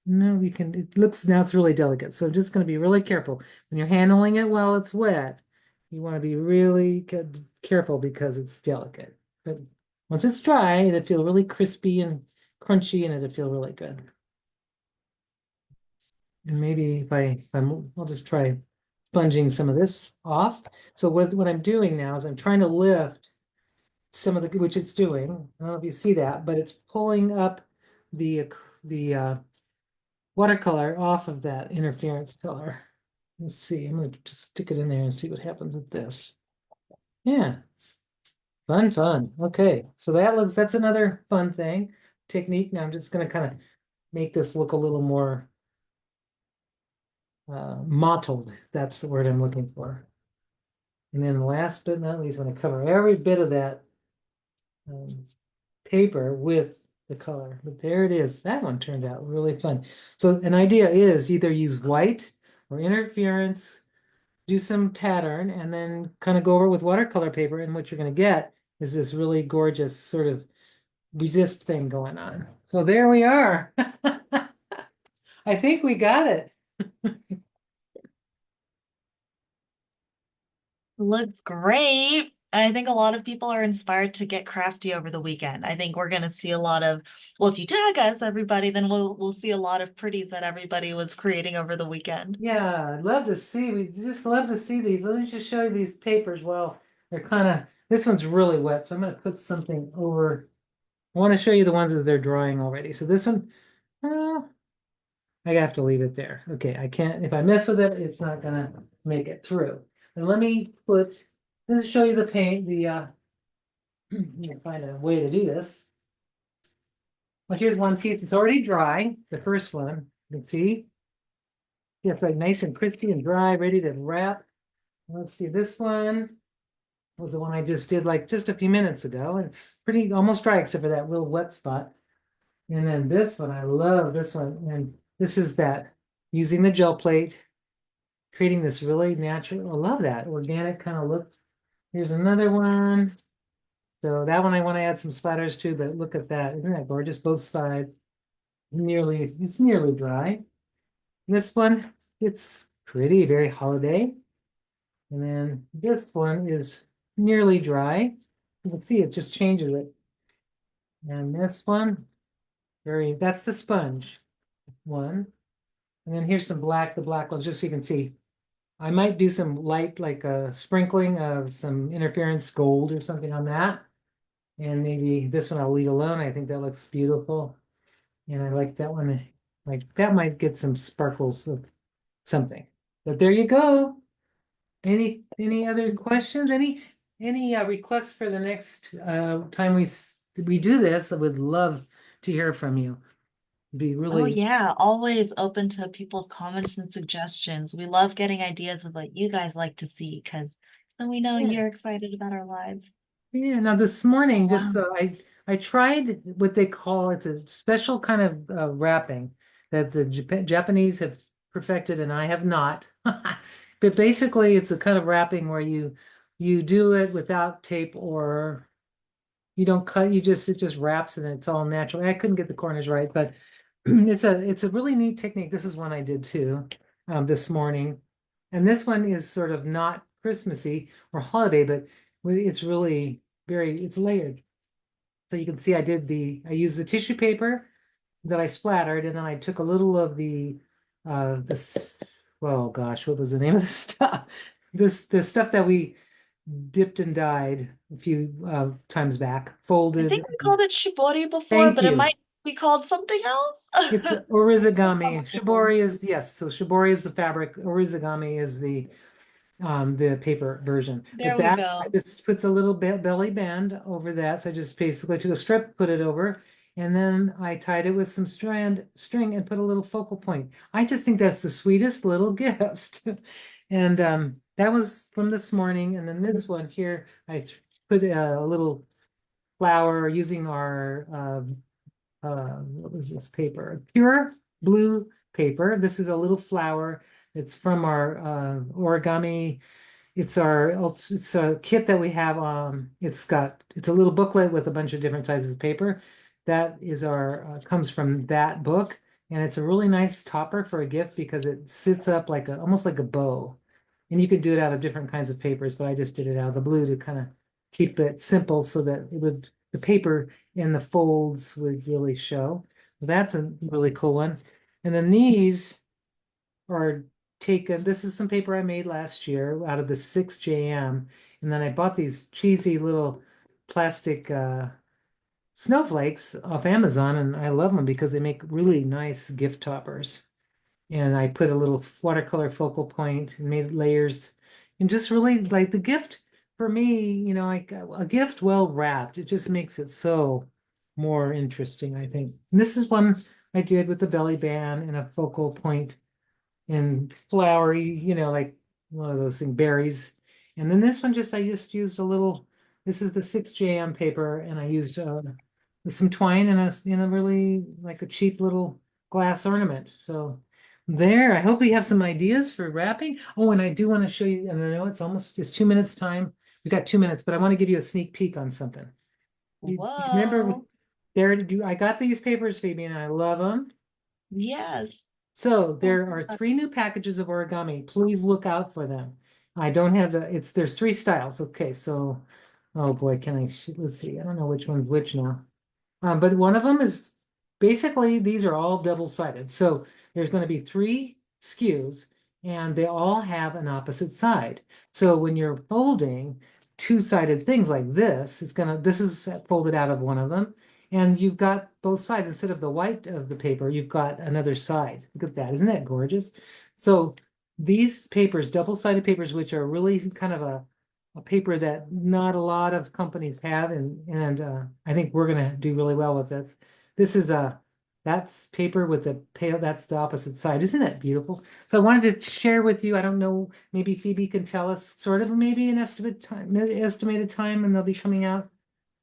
No, now it's really delicate. So I'm just going to be really careful. When you're handling it while it's wet, you want to be really careful because it's delicate. But once it's dry, it'll feel really crispy and crunchy and it'll feel really good. And maybe I'll just try sponging some of this off. So what I'm doing now is I'm trying to lift some of the, which it's doing. I don't know if you see that, but it's pulling up the watercolor off of that interference color. Let's see. I'm going to just stick it in there and see what happens with this. Yeah, fun, fun. Okay, so that's another fun thing technique. Now I'm just going to kind of make this look a little more mottled. That's the word I'm looking for. And then last but not least, I'm going to cover every bit of that um, paper with the color. But there it is. That one turned out really fun. So an idea is either use white or interference, do some pattern, and then kind of go over with watercolor paper. And what you're going to get is this really gorgeous sort of resist thing going on. So there we are. I think we got it. Looks great. I think a lot of people are inspired to get crafty over the weekend. I think we're gonna see a lot of, well, if you tag us, everybody, then we'll see a lot of pretties that everybody was creating over the weekend. Yeah, I'd love to see. We just love to see these. Let me just show you these papers. Well, they're kind of, this one's really wet, so I'm going to put something over. I want to show you the ones as they're drying already. So this one, uh, I have to leave it there. Okay, I can't, if I mess with it, it's not going to make it through. And let me show you the paint, let me find a way to do this. Well, here's one piece. It's already dry. The first one, you can see. Yeah, it's like nice and crispy and dry, ready to wrap. Let's see, this one was the one I just did like just a few minutes ago. It's pretty almost dry except for that little wet spot. And then this one, I love this one. And this is that using the gel plate, creating this really natural, I love that organic kind of look. Here's another one. So that one I want to add some splatters to, but look at that. Isn't that gorgeous? Both sides. It's nearly dry. This one, it's pretty, very holiday. And then this one is nearly dry. You can see it just changes it. And this one, that's the sponge one. And then here's some black, the black ones, just so you can see. I might do some light, like a sprinkling of some interference gold or something on that. And maybe this one I'll leave alone. I think that looks beautiful. And I like that one. Like that might get some sparkles of something. But there you go. Any other questions? Any requests for the next time we do this? I would love to hear from you. Be Oh really, yeah, always open to people's comments and suggestions. We love getting ideas of what you guys like to see because then we know yeah. you're excited about our lives. Yeah, now this Oh morning, just wow. I tried what they call it's a special kind of wrapping that the Japanese have perfected and I have not. But basically, it's a kind of wrapping where you do it without tape or you don't cut. It just wraps and it's all natural. I couldn't get the corners right, but it's a really neat technique. This is one I did too this morning, and this one is sort of not Christmassy or holiday, but it's really it's layered. So you can see I used the tissue paper that I splattered, and then I took a little of this, well, gosh, what was the name of the stuff? The stuff that we dipped and dyed a few times back, I think folded. we called it shibori before, Thank but it you. might be called something else. It's Some origami. people. Shibori is, yes, so shibori is the fabric, origami is the paper version. But There we that I go. just put the little belly band over that. So I just basically took a strip, put it over, and then I tied it with some string and put a little focal point. I just think that's the sweetest little gift. And that was from this morning. And then this one here, put a little flower using our what was this paper? Pure blue paper. This is a little flower. It's from our origami. It's a kit that we have. It's a little booklet with a bunch of different sizes of paper. That is comes from that book, and it's a really nice topper for a gift because it sits up like almost like a bow. And you could do it out of different kinds of papers, but I just did it out of the blue to kind of keep it simple so that the paper in the folds would really show. That's a really cool one. And then these. or take this is some paper I made last year out of the 6JM, and then I bought these cheesy little plastic snowflakes off Amazon, and I love them because they make really nice gift toppers. And I put a little watercolor focal point and made layers, and just really like the gift for me, like a gift well wrapped, it just makes it so more interesting, I think. And this is one I did with the belly band and a focal point and flowery, like one of those things, berries. And then this one I just used a little, this is the 6JM paper, and I used some twine and a really like a cheap little glass ornament. So there, I hope we have some ideas for wrapping. Oh, and I do want to show you, and I know it's 2 minutes time. We got 2 minutes, but I want to give you a sneak peek on something. You remember Whoa. I got these papers, Phoebe, and I love them. Yes. So Oh there my are God. 3 new packages of origami. Please look out for them. I don't have there's 3 styles. Okay, so, oh boy, let's see. I don't know which one's which now. But one of them is basically these are all double-sided. So there's going to be 3 SKUs, and they all have an opposite side. So when you're folding 2-sided things like this is folded out of one of them, and you've got both sides. Instead of the white of the paper, you've got another side. Look at that. Isn't that gorgeous? So these papers, double-sided papers, which are really kind of a paper that not a lot of companies have, and I think we're gonna do really well with this. This is that's paper with the pale, that's the opposite side. Isn't that beautiful? So I wanted to share with you. I don't know, maybe Phoebe can tell us sort of maybe an estimated time when they'll be coming out.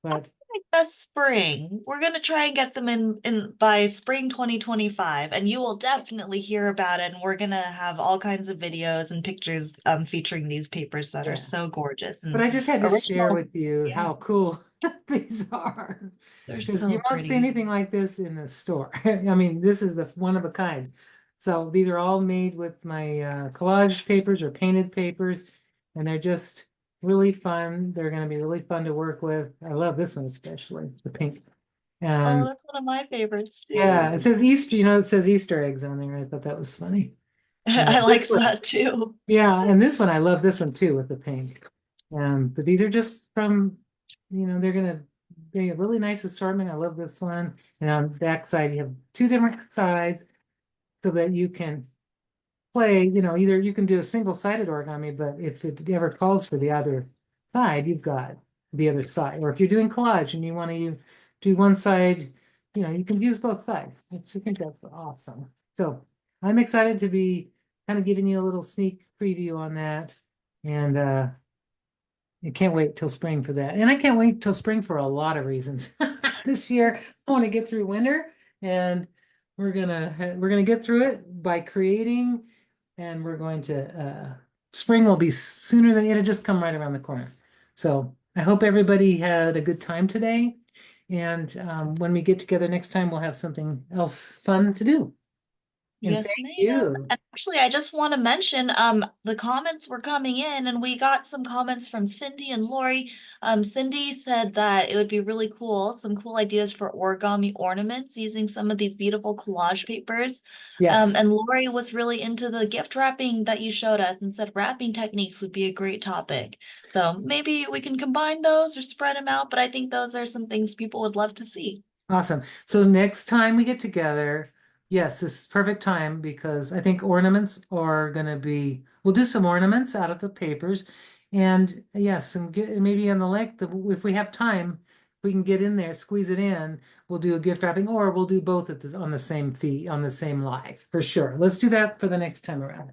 But Like this spring. We're gonna try and get them in by spring 2025, and you will definitely hear about it. And we're gonna have all kinds of videos and pictures featuring these papers that are yeah. so gorgeous But and I just had to share original. with you Yeah, how cool these are. they're Because you so won't see pretty. anything like this in the store. I mean, this is the one of a kind. So these are all made with my collage papers or painted papers, and they're just really fun. They're going to be really fun to work with. I love this one especially, the pink. Oh, And that's one of my favorites yeah, it too. says it says Easter eggs on there. I thought that was funny. And I this like one, that too. yeah, and this one, I love this one too with the pink. But these are just from, they're gonna be a really nice assortment. I love this one. And on the back side, you have 2 different sides so that you can play, either you can do a single-sided origami, but if it ever calls for the other side, you've got the other side. Or if you're doing collage and you want to do one side, you can use both sides. I think that's awesome. So I'm excited to be kind of giving you a little sneak preview on that. And I can't wait till spring for that. And I can't wait till spring for a lot of reasons. This year, I want to get through winter, and we're gonna get through it by creating, and we're going to spring will be sooner than it'll just come right around the corner. So I hope everybody had a good time today. And when we get together next time, we'll have something else fun to do. And Yes, thank ma'am. you. And actually, I just want to mention, the comments were coming in, and we got some comments from Cindy and Lori. Cindy said that it would be really cool, some cool ideas for origami ornaments using some of these beautiful collage papers. Yes. And Lori was really into the gift wrapping that you showed us and said wrapping techniques would be a great topic. So maybe we can combine those or spread them out, but I think those are some things people would love to see. Awesome. So next time we get together, yes, this is perfect time because I think ornaments are going to we'll do some ornaments out of the papers. And yes, and maybe on the length, if we have time, we can get in there, squeeze it in. We'll do a gift wrapping, or we'll do both on the same fee, on the same live for sure. Let's do that for the next time around.